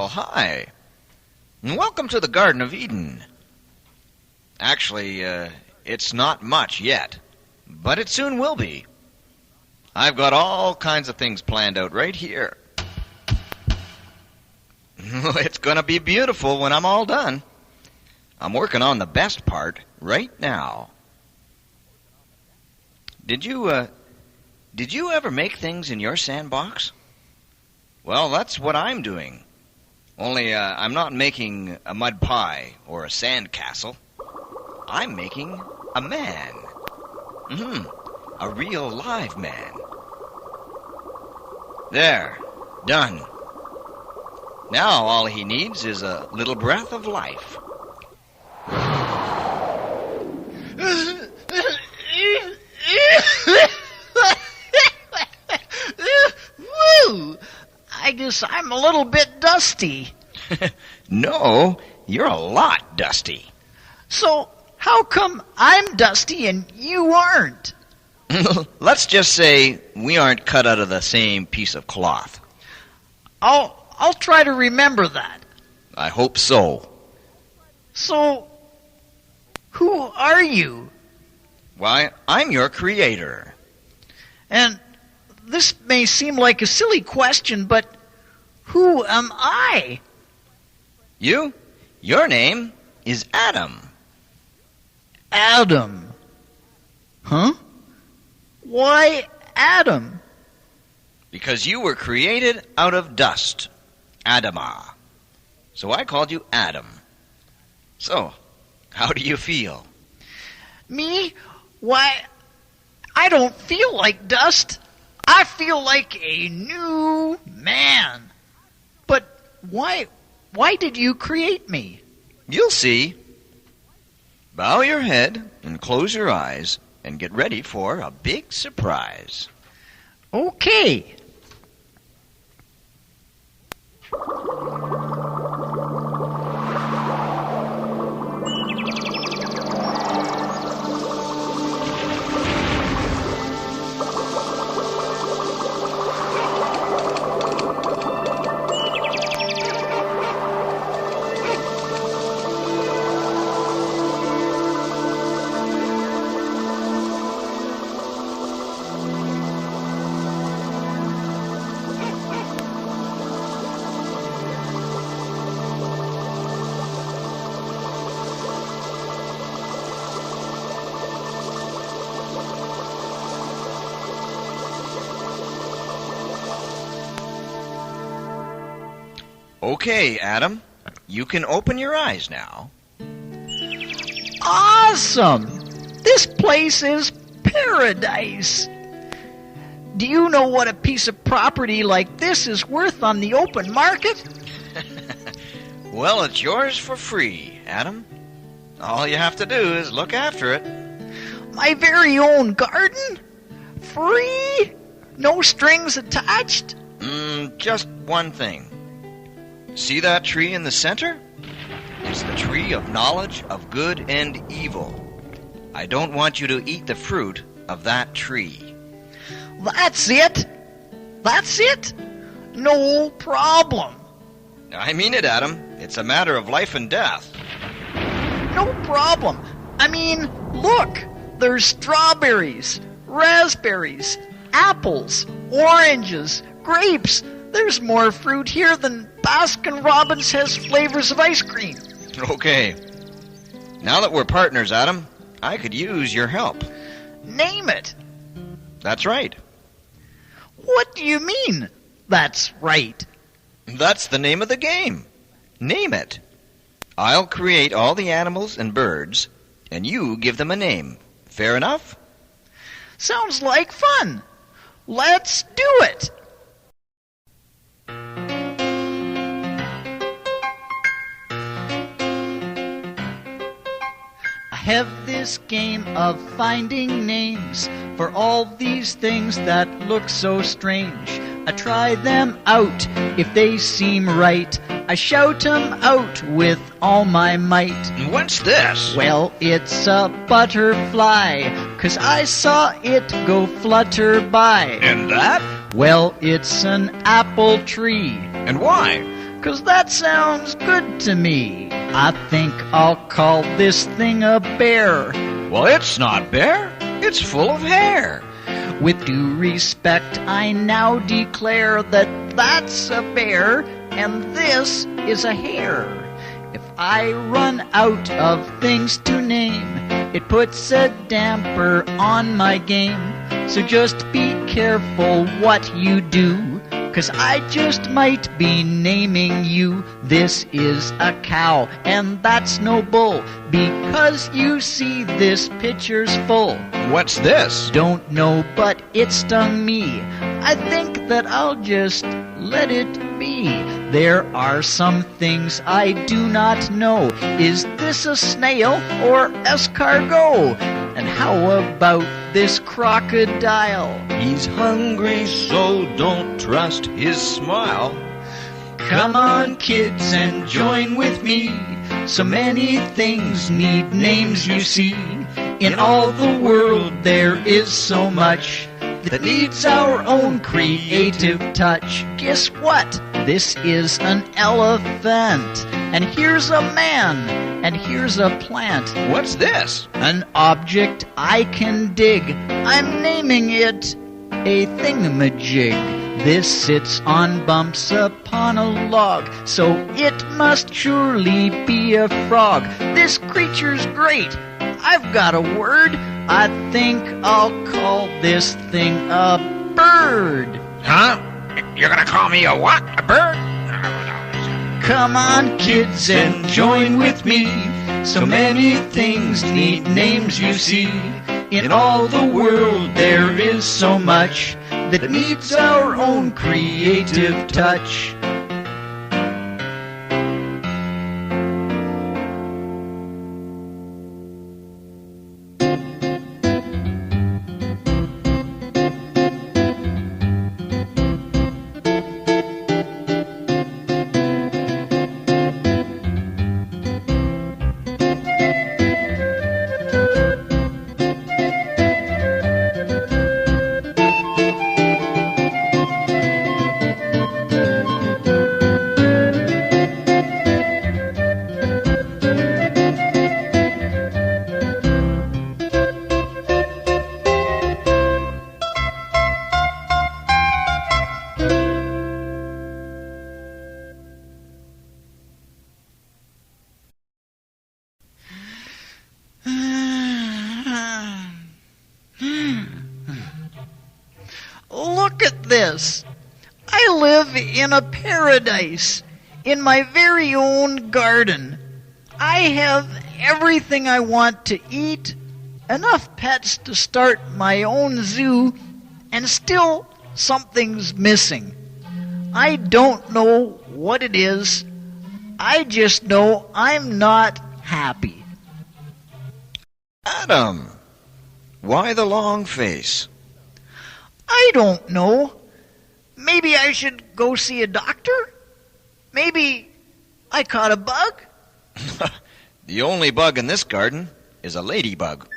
Well, hi. And welcome to the Garden of Eden. Actually, it's not much yet, but it soon will be. I've got all kinds of things planned out right here. It's going to be beautiful when I'm all done. I'm working on the best part right now. Did you ever make things in your sandbox? Well, that's what I'm doing. Only I'm not making a mud pie or a sand castle. I'm making a man. A real live man. There, done. Now all he needs is a little breath of life. Woo! I guess I'm a little bit dusty. No, you're a lot dusty. So, how come I'm dusty and you aren't? Let's just say we aren't cut out of the same piece of cloth. I'll try to remember that. I hope so. So, who are you? Why, I'm your creator. And this may seem like a silly question, but who am I? Your name is Adam. Adam. Huh? Why Adam? Because you were created out of dust. Adamah. So I called you Adam. So, how do you feel? Me? Why, I don't feel like dust. I feel like a new man. But why did you create me? You'll see. Bow your head and close your eyes and get ready for a big surprise. Okay. Okay, Adam, you can open your eyes now. Awesome! This place is paradise. Do you know what a piece of property like this is worth on the open market? Well, it's yours for free, Adam. All you have to do is look after it. My very own garden? Free? No strings attached? Just one thing. See that tree in the center? It's the tree of knowledge of good and evil. I don't want you to eat the fruit of that tree. That's it? That's it? No problem. I mean it, Adam. It's a matter of life and death. No problem. I mean, look. There's strawberries, raspberries, apples, oranges, grapes. There's more fruit here than Baskin-Robbins has flavors of ice cream. Okay. Now that we're partners, Adam, I could use your help. Name it. That's right. What do you mean, that's right? That's the name of the game. Name it. I'll create all the animals and birds, and you give them a name. Fair enough? Sounds like fun. Let's do it. I have this game of finding names for all these things that look so strange. I try them out if they seem right. I shout 'em out with all my might. What's this? Well, it's a butterfly, 'cause I saw it go flutter by. And that? Well, it's an apple tree, And why? 'cause that sounds good to me. I think I'll call this thing a bear. Well, it's not bear. It's full of hair. With due respect, I now declare that that's a bear and this is a hare. If I run out of things to name, it puts a damper on my game. So just be careful what you do, 'cause I just might be naming you. This is a cow, and that's no bull, because you see this pitcher's full. What's this? Don't know, but it stung me. I think that I'll just let it be. There are some things I do not know. Is this a snail or escargot? And how about this crocodile? He's hungry, so don't trust his smile. Come on, kids, and join with me. So many things need names, you see. In all the world there is so much that needs our own creative touch. Guess what? This is an elephant. And here's a man. And here's a plant. What's this? An object I can dig. I'm naming it a thingamajig. This sits on bumps upon a log, so it must surely be a frog. This creature's great. I've got a word. I think I'll call this thing a bird. Huh? You're gonna call me a what? A bird? Come on, kids, and join with me. So many things need names, you see. In all the world there is so much that needs our own creative touch. Look at this. I live in a paradise, in my very own garden. I have everything I want to eat, enough pets to start my own zoo, and still something's missing. I don't know what it is. I just know I'm not happy. Adam, why the long face? I don't know. Maybe I should go see a doctor? Maybe I caught a bug? The only bug in this garden is a ladybug.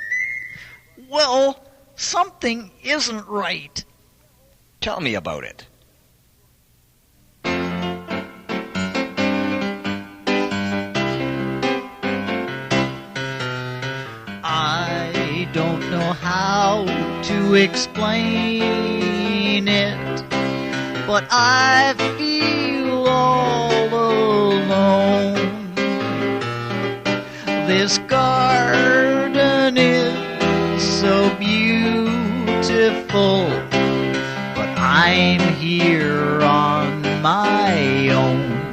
Well, something isn't right. Tell me about it. I don't know how to explain it, but I feel all alone. This garden is so beautiful, but I'm here on my own.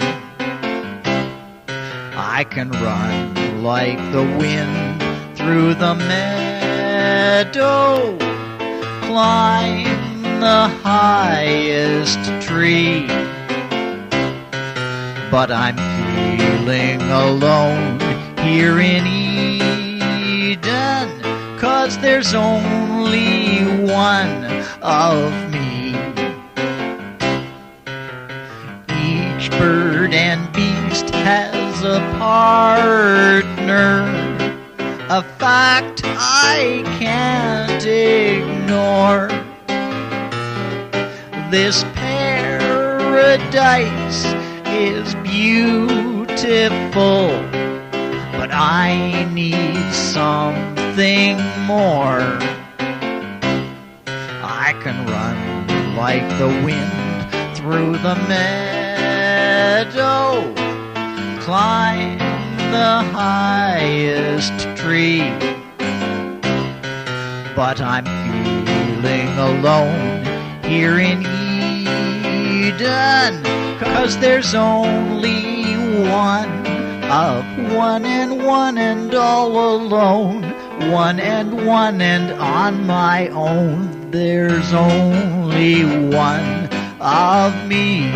I can run like the wind through the meadow, climb the highest tree, but I'm feeling alone here in Eden, 'cause there's only one of me. Each bird and beast has a partner, a fact I can't ignore. This paradise is beautiful, but I need something more. I can run like the wind through the meadow, climb the highest tree, but I'm feeling alone here in Eden, 'cause there's only one and all alone, one and on my own. There's only one of me.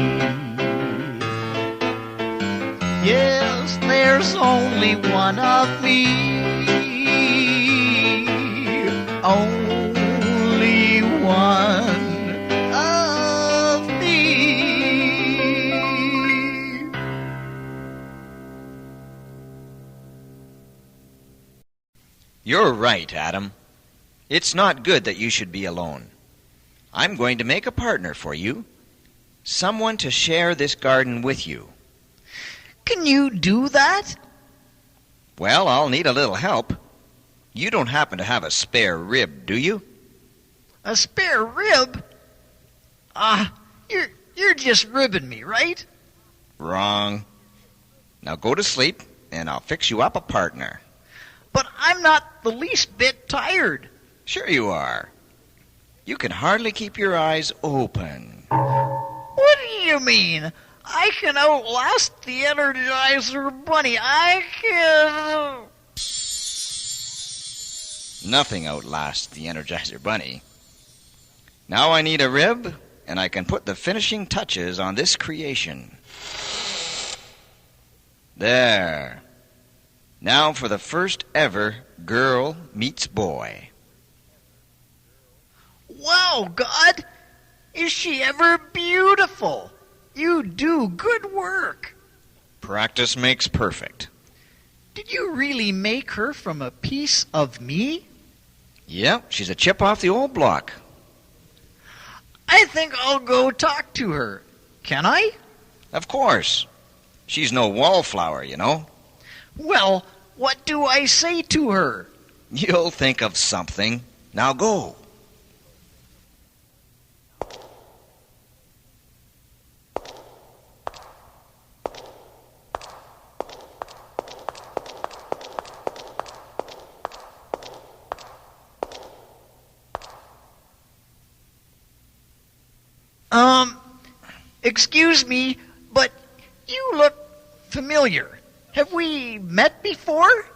Yes, there's only one of me. Only one of me. You're right, Adam. It's not good that you should be alone. I'm going to make a partner for you. Someone to share this garden with you. Can you do that? Well, I'll need a little help. You don't happen to have a spare rib, do you? A spare rib? You're just ribbing me, right? Wrong. Now go to sleep, and I'll fix you up a partner. But I'm not the least bit tired. Sure you are. You can hardly keep your eyes open. What do you mean? I can outlast the Energizer Bunny. I can... Nothing outlasts the Energizer Bunny. Now I need a rib, and I can put the finishing touches on this creation. There. Now for the first ever girl meets boy. Wow, God! Is she ever beautiful? You do good work. Practice makes perfect. Did you really make her from a piece of me? Yep, she's a chip off the old block. I think I'll go talk to her. Can I? Of course. She's no wallflower, you know. Well, what do I say to her? You'll think of something. Now go. Excuse me, but you look familiar. Have we met before?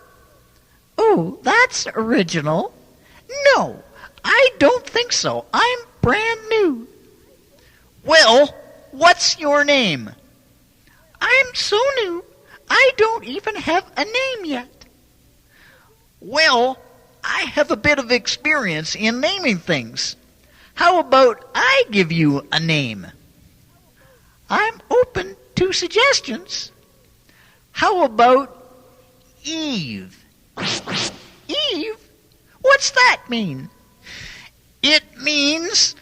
Oh, that's original. No, I don't think so. I'm brand new. Well, what's your name? I'm so new, I don't even have a name yet. Well, I have a bit of experience in naming things. How about I give you a name? I'm open to suggestions. How about Eve? Eve? What's that mean? It means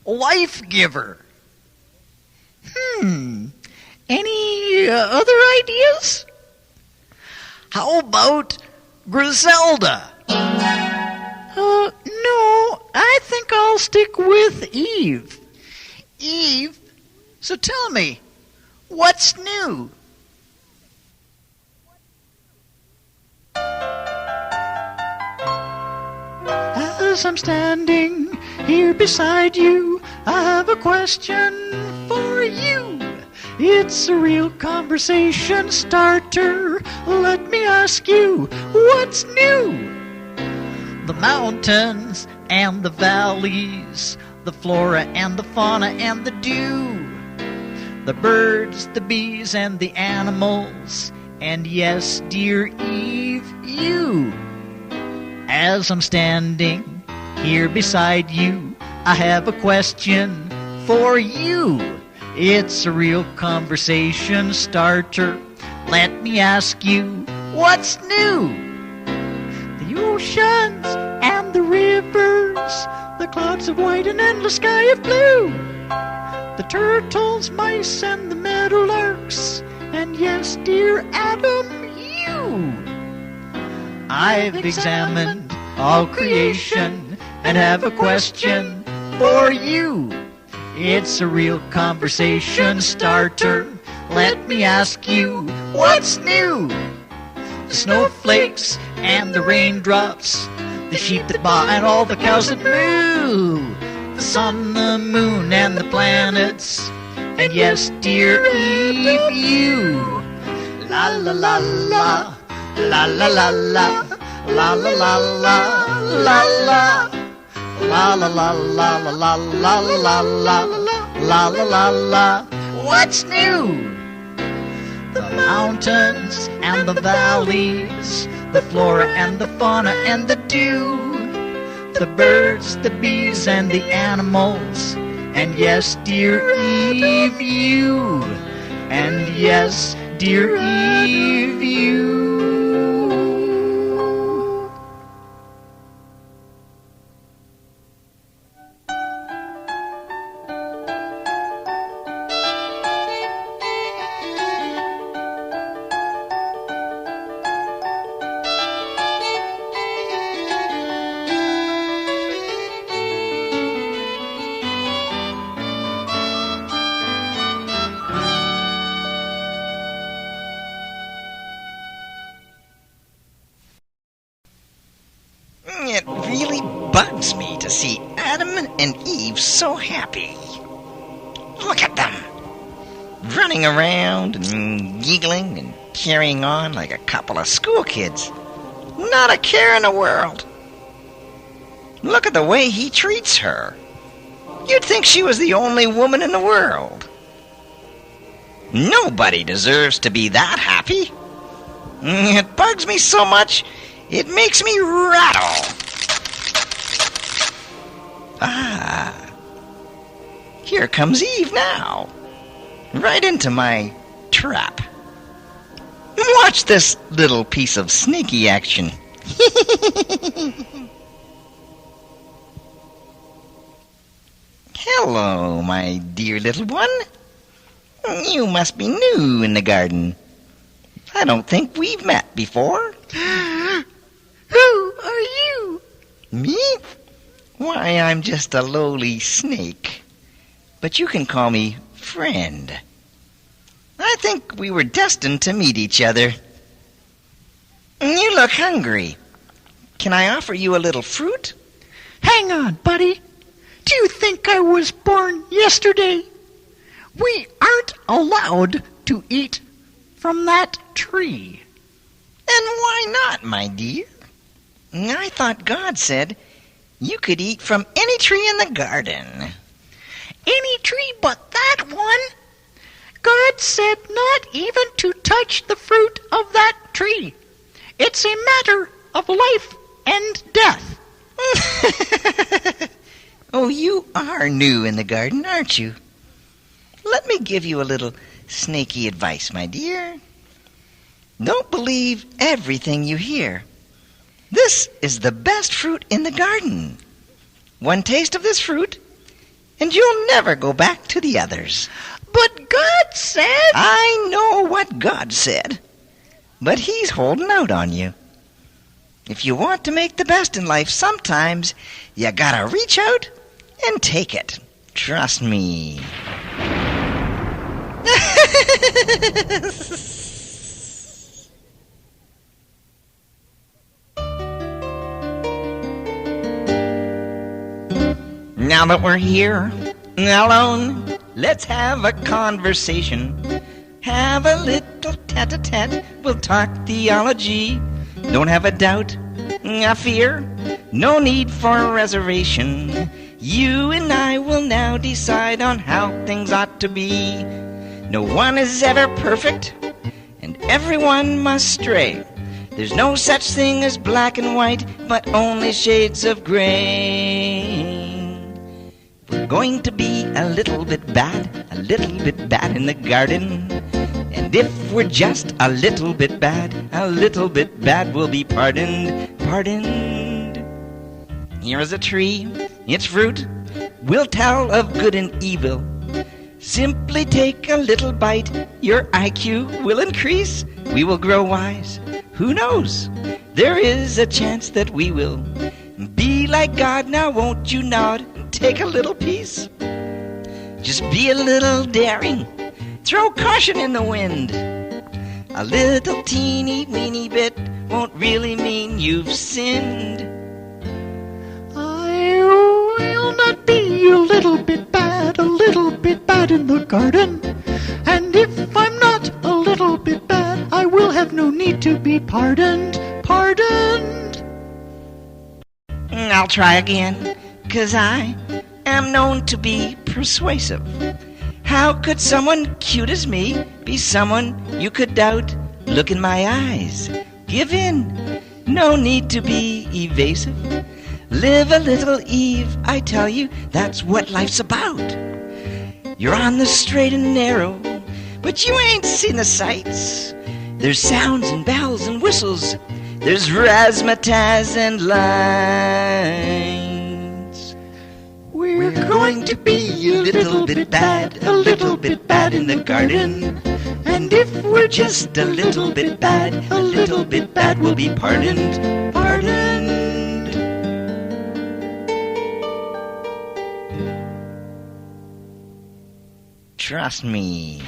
life giver. Any other ideas? How about Griselda? No, I think I'll stick with Eve. Eve? So tell me, what's new? As I'm standing here beside you, I have a question for you. It's a real conversation starter. Let me ask you, what's new? The mountains and the valleys, the flora and the fauna and the dew, the birds, the bees, and the animals, and yes, dear Eve, you. As I'm standing here beside you, I have a question for you. It's a real conversation starter. Let me ask you, what's new? The oceans and the rivers, the clouds of white and endless sky of blue, the turtles, mice, and the meadowlarks, and yes, dear Adam, you. I've examined all creation and have a question for you. It's a real conversation starter. Let me ask you, what's new? The snowflakes and the raindrops, the sheep that baa and all the cows that moo, the sun, the moon, and the planets, and yes, dear Eve, you. La la la la, la la la la, la la la la, la la. La la la la la la la la la la la la la. What's new? The mountains and the valleys, the flora and the fauna and the dew, the birds, the bees, and the animals, and yes, dear Eve, you. And yes, dear Eve, you. It really bugs me to see Adam and Eve so happy. Look at them, running around and giggling and carrying on like a couple of school kids. Not a care in the world. Look at the way he treats her. You'd think she was the only woman in the world. Nobody deserves to be that happy. It bugs me so much, it makes me rattle. Ah, here comes Eve now. Right into my trap. Watch this little piece of sneaky action. Hello, my dear little one. You must be new in the garden. I don't think we've met before. Who are you? Me? Why, I'm just a lowly snake. But you can call me friend. I think we were destined to meet each other. You look hungry. Can I offer you a little fruit? Hang on, buddy. Do you think I was born yesterday? We aren't allowed to eat from that tree. And why not, my dear? I thought God said you could eat from any tree in the garden. Any tree but that one? God said not even to touch the fruit of that tree. It's a matter of life and death. Oh, you are new in the garden, aren't you? Let me give you a little snaky advice, my dear. Don't believe everything you hear. This is the best fruit in the garden. One taste of this fruit, and you'll never go back to the others. But God said... I know what God said, but He's holding out on you. If you want to make the best in life, sometimes you gotta reach out and take it. Trust me. Now that we're here, alone, let's have a conversation. Have a little tete-a-tete, we'll talk theology. Don't have a doubt, a fear, no need for reservation. You and I will now decide on how things ought to be. No one is ever perfect, and everyone must stray. There's no such thing as black and white, but only shades of gray. We're going to be a little bit bad in the garden. And if we're just a little bit bad will be pardoned. Here is a tree, its fruit will tell of good and evil. Simply take a little bite, your IQ will increase. We will grow wise. Who knows? There is a chance that we will be like God. Now won't you nod and take a little piece? Just be a little daring. Throw caution in the wind. A little teeny weeny bit won't really mean you've sinned. I will not be a little bit bad in the garden. And if I'm not a little bit bad, I will have no need to be pardoned. I'll try again, 'cause I am known to be persuasive. How could someone cute as me be someone you could doubt? Look in my eyes. Give in. No need to be evasive. Live a little, Eve, I tell you, that's what life's about. You're on the straight and narrow, but you ain't seen the sights. There's sounds and bells and whistles. There's razzmatazz and lights. We're going to be a little bit bad in the garden. And if we're just a little bit bad, we'll be pardoned. Trust me.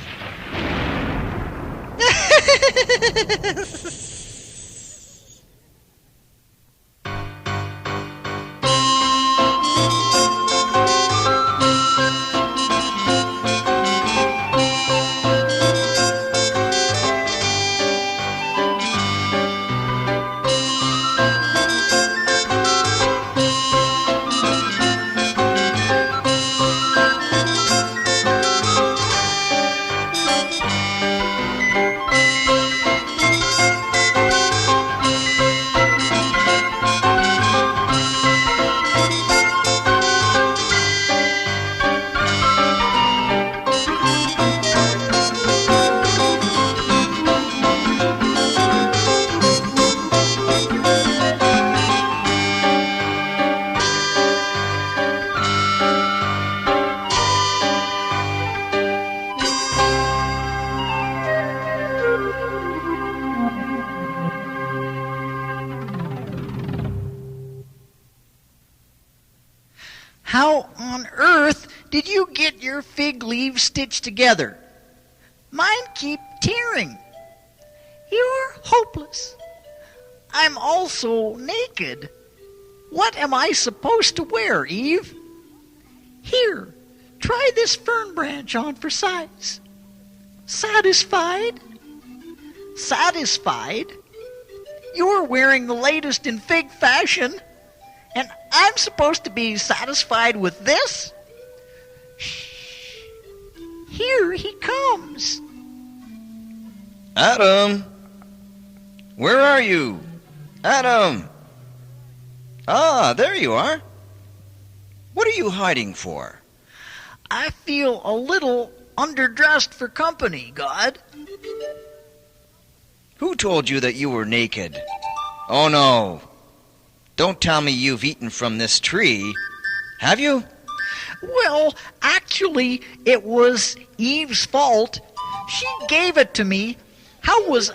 How on earth did you get your fig leaves stitched together? Mine keep tearing. You're hopeless. I'm also naked. What am I supposed to wear, Eve? Here, try this fern branch on for size. Satisfied? Satisfied? You're wearing the latest in fig fashion, and I'm supposed to be satisfied with this? Shh. Here he comes. Adam! Where are you? Adam! Ah, there you are. What are you hiding for? I feel a little underdressed for company, God. Who told you that you were naked? Oh, no. Don't tell me you've eaten from this tree. Have you? Well, actually, it was Eve's fault. She gave it to me. How was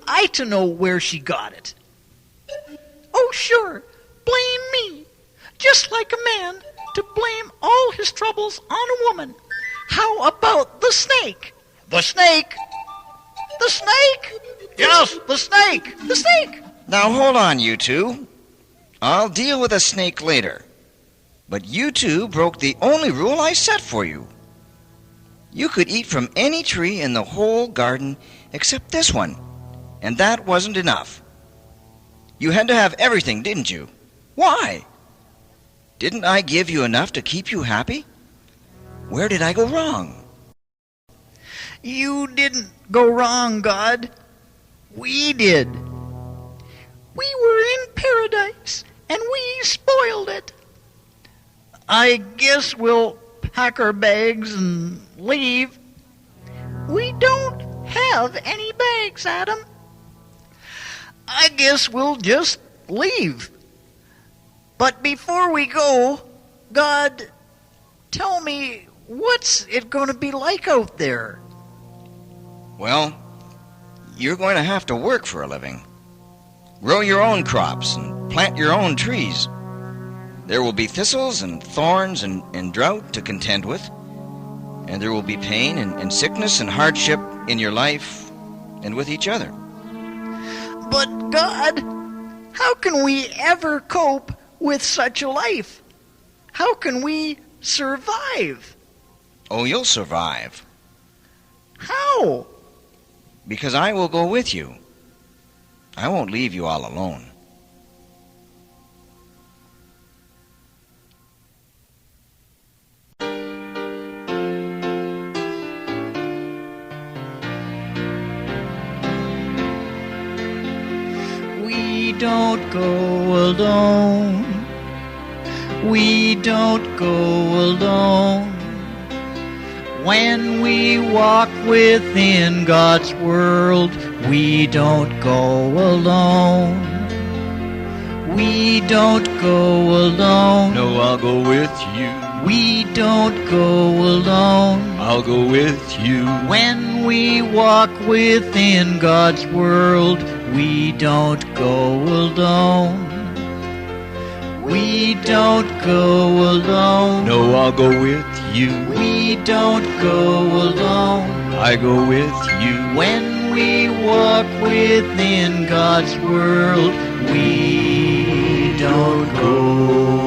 I to know where she got it? Oh, sure, blame me. Just like a man to blame all his troubles on a woman. How about the snake? The snake? The snake? Yes, the snake. The snake. Now, hold on, you two. I'll deal with a snake later. But you two broke the only rule I set for you. You could eat from any tree in the whole garden except this one, and that wasn't enough. You had to have everything, didn't you? Why? Didn't I give you enough to keep you happy? Where did I go wrong? You didn't go wrong, God. We did. We were in paradise, and we spoiled it. I guess we'll pack our bags and leave. We don't have any bags, Adam. I guess we'll just leave. But before we go, God, tell me What's it going to be like out there? Well, you're going to have to work for a living. Grow your own crops and plant your own trees. There will be thistles and thorns and drought to contend with. And there will be pain and sickness and hardship in your life and with each other. But God, how can we ever cope with such a life? How can we survive? Oh, you'll survive. How? Because I will go with you. I won't leave you all alone. We don't go alone. We don't go alone. When we walk within God's world, we don't go alone. We don't go alone. No, I'll go with you. We don't go alone. I'll go with you. When we walk within God's world, we don't go alone. We don't go alone. No, I'll go with you. We don't go alone. I go with you. When we walk within God's world, we don't go